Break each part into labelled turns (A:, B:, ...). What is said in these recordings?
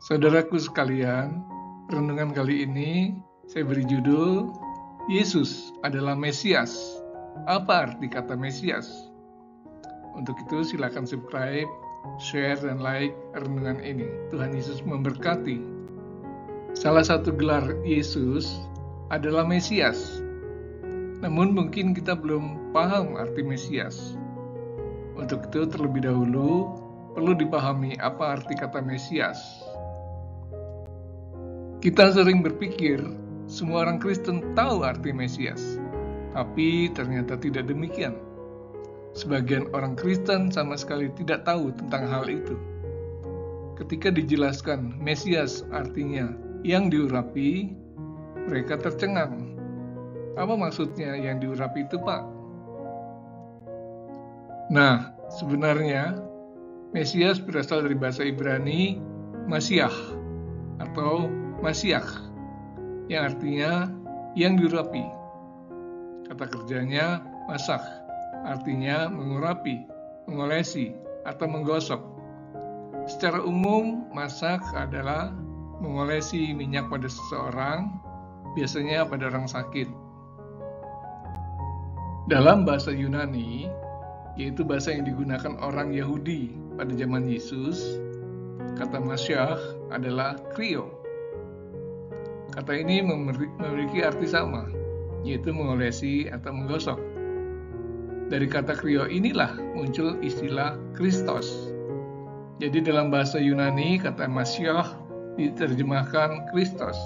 A: Saudaraku sekalian, renungan kali ini saya beri judul Yesus adalah Mesias. Apa arti kata Mesias? Untuk itu silakan subscribe, share, dan like renungan ini. Tuhan Yesus memberkati. Salah satu gelar Yesus adalah Mesias. Namun mungkin kita belum paham arti Mesias. Untuk itu terlebih dahulu perlu dipahami apa arti kata Mesias. Kita sering berpikir semua orang Kristen tahu arti Mesias, tapi ternyata tidak demikian. Sebagian orang Kristen sama sekali tidak tahu tentang hal itu. Ketika dijelaskan Mesias artinya yang diurapi, mereka tercengang. Apa maksudnya yang diurapi itu, Pak? Nah, sebenarnya Mesias berasal dari bahasa Ibrani Masiah atau Masiah, yang artinya yang diurapi. Kata kerjanya masak, artinya mengurapi, mengolesi, atau menggosok. Secara umum, masak adalah mengolesi minyak pada seseorang, biasanya pada orang sakit. Dalam bahasa Yunani, yaitu bahasa yang digunakan orang Yahudi pada zaman Yesus, kata Masiah adalah krio. Kata ini memiliki arti sama, yaitu mengolesi atau menggosok. Dari kata krio inilah muncul istilah Kristos. Jadi dalam bahasa Yunani, kata Masiah diterjemahkan Kristos.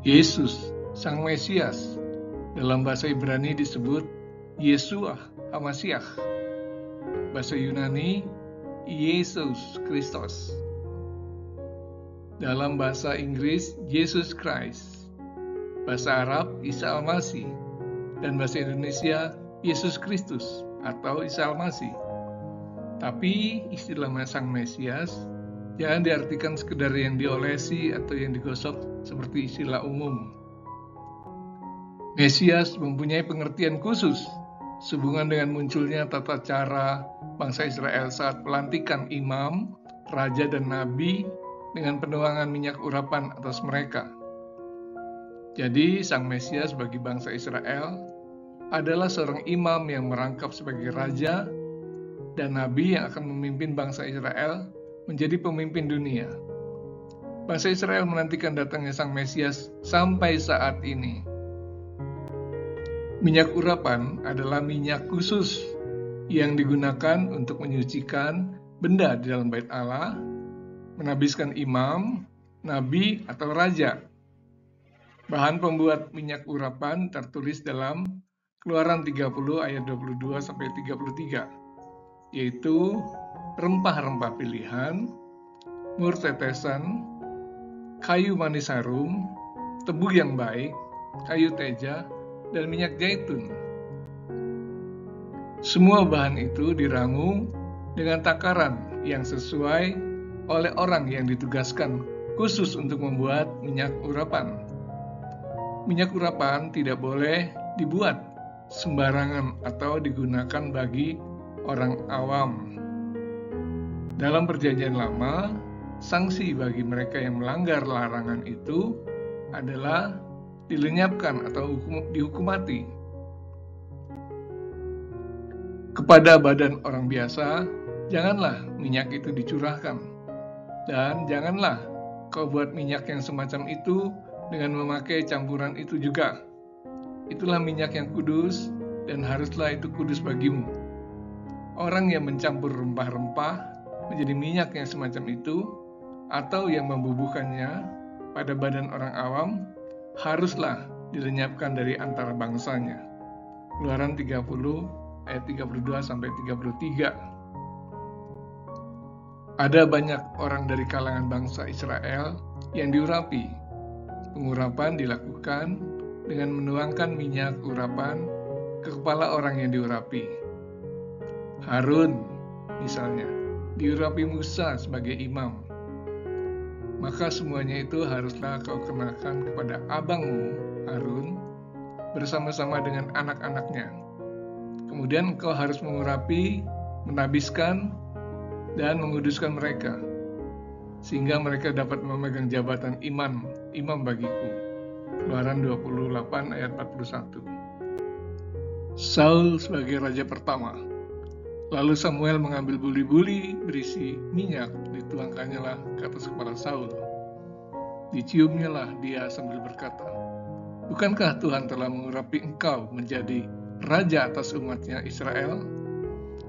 A: Yesus, Sang Mesias, dalam bahasa Ibrani disebut Yeshua HaMashiach. Bahasa Yunani, Yesus Kristus. Dalam bahasa Inggris, Jesus Christ. Bahasa Arab, Isa Al-Masih. Dan bahasa Indonesia, Yesus Kristus atau Isa Al-Masih. Tapi istilah Sang Mesias jangan diartikan sekedar yang diolesi atau yang digosok seperti istilah umum. Mesias mempunyai pengertian khusus sehubungan dengan munculnya tata cara bangsa Israel saat pelantikan imam, raja, dan nabi dengan penuangan minyak urapan atas mereka. Jadi, Sang Mesias bagi bangsa Israel adalah seorang imam yang merangkap sebagai raja dan nabi yang akan memimpin bangsa Israel menjadi pemimpin dunia. Bangsa Israel menantikan datangnya Sang Mesias sampai saat ini. Minyak urapan adalah minyak khusus yang digunakan untuk menyucikan benda di dalam bait Allah, menabiskan imam, nabi, atau raja. Bahan pembuat minyak urapan tertulis dalam Keluaran 30 ayat 22-33, yaitu rempah-rempah pilihan, mur tetesan, kayu manis harum, tebu yang baik, kayu teja, dan minyak zaitun. Semua bahan itu diramu dengan takaran yang sesuai oleh orang yang ditugaskan khusus untuk membuat minyak urapan. Minyak urapan tidak boleh dibuat sembarangan atau digunakan bagi orang awam. Dalam Perjanjian Lama, sanksi bagi mereka yang melanggar larangan itu adalah dilenyapkan atau dihukum mati. Kepada badan orang biasa, janganlah minyak itu dicurahkan. Dan janganlah kau buat minyak yang semacam itu dengan memakai campuran itu juga. Itulah minyak yang kudus dan haruslah itu kudus bagimu. Orang yang mencampur rempah-rempah menjadi minyak yang semacam itu atau yang membubuhkannya pada badan orang awam haruslah dilenyapkan dari antara bangsanya. Keluaran 30 ayat 32-33. Ada banyak orang dari kalangan bangsa Israel yang diurapi. Pengurapan dilakukan dengan menuangkan minyak urapan ke kepala orang yang diurapi. Harun, misalnya, diurapi Musa sebagai imam. Maka semuanya itu haruslah kau kenakan kepada abangmu, Harun, bersama-sama dengan anak-anaknya. Kemudian kau harus mengurapi, menabiskan, dan menguduskan mereka. sehingga mereka dapat memegang jabatan imam bagiku. Keluaran 28 ayat 41. Saul sebagai raja pertama. Lalu Samuel mengambil buli-buli berisi minyak, dituangkannyalah ke atas kepala Saul. Diciumnyalah dia sambil berkata, "Bukankah Tuhan telah mengurapi engkau menjadi raja atas umatnya Israel?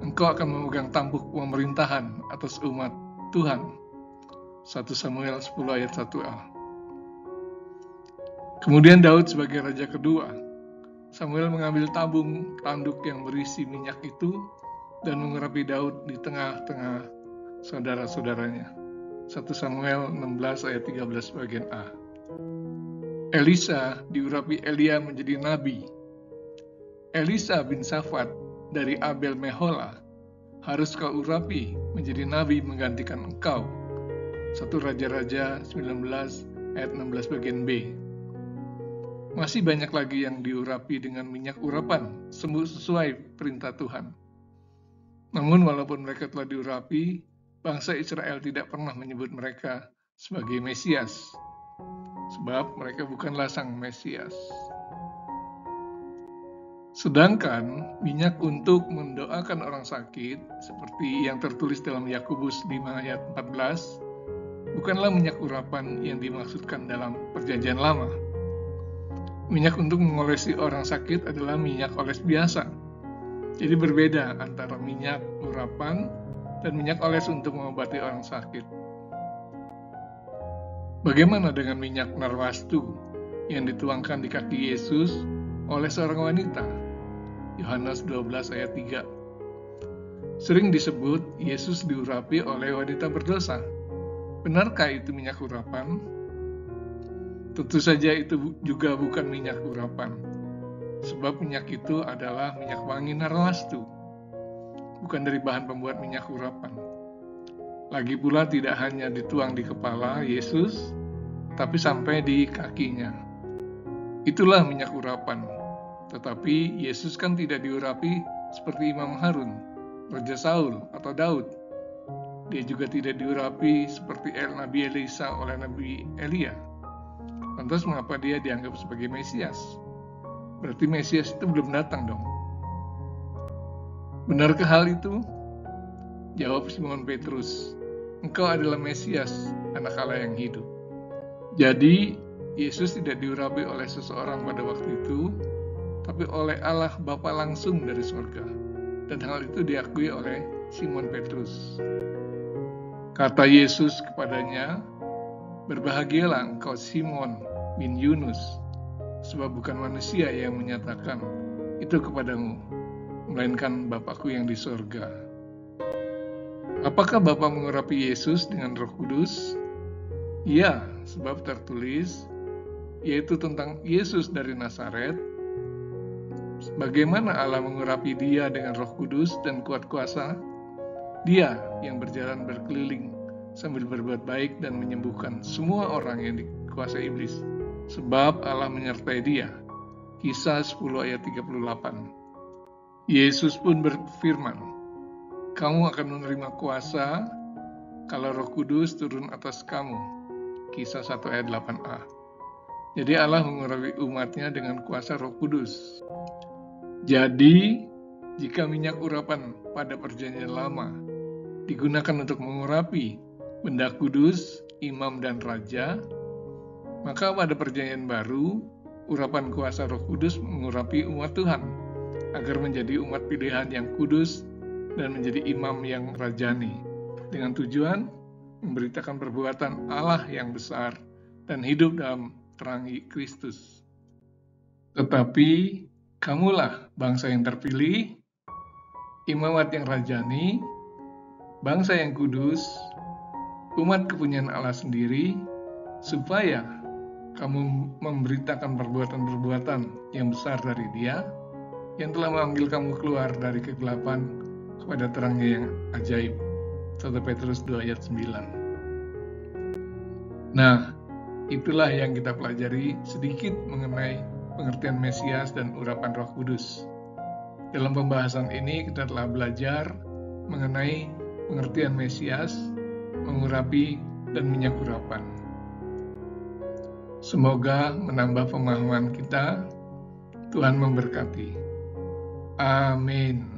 A: Engkau akan memegang tampuk pemerintahan atas umat Tuhan." 1 Samuel 10 ayat 1a. Kemudian Daud sebagai raja kedua. Samuel mengambil tabung tanduk yang berisi minyak itu dan mengurapi Daud di tengah-tengah saudara-saudaranya. 1 Samuel 16 ayat 13 bagian A. Elisa diurapi Elia menjadi nabi. Elisa bin Safat dari Abel Mehola harus kau urapi menjadi nabi menggantikan engkau. 1 Raja-Raja 19 ayat 16 bagian B. Masih banyak lagi yang diurapi dengan minyak urapan sesuai perintah Tuhan. Namun walaupun mereka telah diurapi, bangsa Israel tidak pernah menyebut mereka sebagai Mesias, sebab mereka bukanlah sang Mesias. Sedangkan minyak untuk mendoakan orang sakit, seperti yang tertulis dalam Yakobus 5 ayat 14, bukanlah minyak urapan yang dimaksudkan dalam Perjanjian Lama. Minyak untuk mengolesi orang sakit adalah minyak oles biasa. Jadi berbeda antara minyak urapan dan minyak oles untuk mengobati orang sakit. Bagaimana dengan minyak narwastu yang dituangkan di kaki Yesus oleh seorang wanita? Yohanes 12 ayat 3. Sering disebut Yesus diurapi oleh wanita berdosa. Benarkah itu minyak urapan? Tentu saja itu juga bukan minyak urapan, sebab minyak itu adalah minyak wangi narwastu, bukan dari bahan pembuat minyak urapan. Lagi pula tidak hanya dituang di kepala Yesus, tapi sampai di kakinya. Itulah minyak urapan. Tetapi Yesus kan tidak diurapi seperti Imam Harun, Raja Saul, atau Daud. Dia juga tidak diurapi seperti Nabi Elisa oleh Nabi Elia. Lantas mengapa dia dianggap sebagai Mesias? Berarti Mesias itu belum datang dong. Benarkah hal itu? Jawab Simon Petrus, "Engkau adalah Mesias, anak Allah yang hidup." Jadi, Yesus tidak diurapi oleh seseorang pada waktu itu, tapi oleh Allah Bapa langsung dari surga. Dan hal itu diakui oleh Simon Petrus. Kata Yesus kepadanya, "Berbahagialah engkau Simon bin Yunus, sebab bukan manusia yang menyatakan itu kepadamu, melainkan Bapakku yang di surga." Apakah Bapa mengurapi Yesus dengan Roh Kudus? Ya, sebab tertulis, yaitu tentang Yesus dari Nazaret, bagaimana Allah mengurapi dia dengan Roh Kudus dan kuat kuasa? Dia yang berjalan berkeliling sambil berbuat baik dan menyembuhkan semua orang yang dikuasai iblis, sebab Allah menyertai dia. Kisah 10 ayat 38. Yesus pun berfirman, "Kamu akan menerima kuasa kalau Roh Kudus turun atas kamu." Kisah 1 ayat 8a. Jadi Allah mengurapi umatnya dengan kuasa Roh Kudus. Jadi, jika minyak urapan pada Perjanjian Lama digunakan untuk mengurapi benda kudus, imam, dan raja, maka pada Perjanjian Baru, urapan kuasa Roh Kudus mengurapi umat Tuhan agar menjadi umat pilihan yang kudus dan menjadi imam yang rajani, dengan tujuan memberitakan perbuatan Allah yang besar dan hidup dalam terangi Kristus. Tetapi kamulah bangsa yang terpilih, imamat yang rajani, bangsa yang kudus, umat kepunyaan Allah sendiri, supaya kamu memberitakan perbuatan-perbuatan yang besar dari Dia, yang telah memanggil kamu keluar dari kegelapan kepada terangnya yang ajaib. 1 Petrus 2 ayat 9. Nah, itulah yang kita pelajari sedikit mengenai pengertian Mesias dan urapan Roh Kudus. Dalam pembahasan ini kita telah belajar mengenai pengertian Mesias, mengurapi dan minyak urapan. Semoga menambah pemahaman kita. Tuhan memberkati. Amin.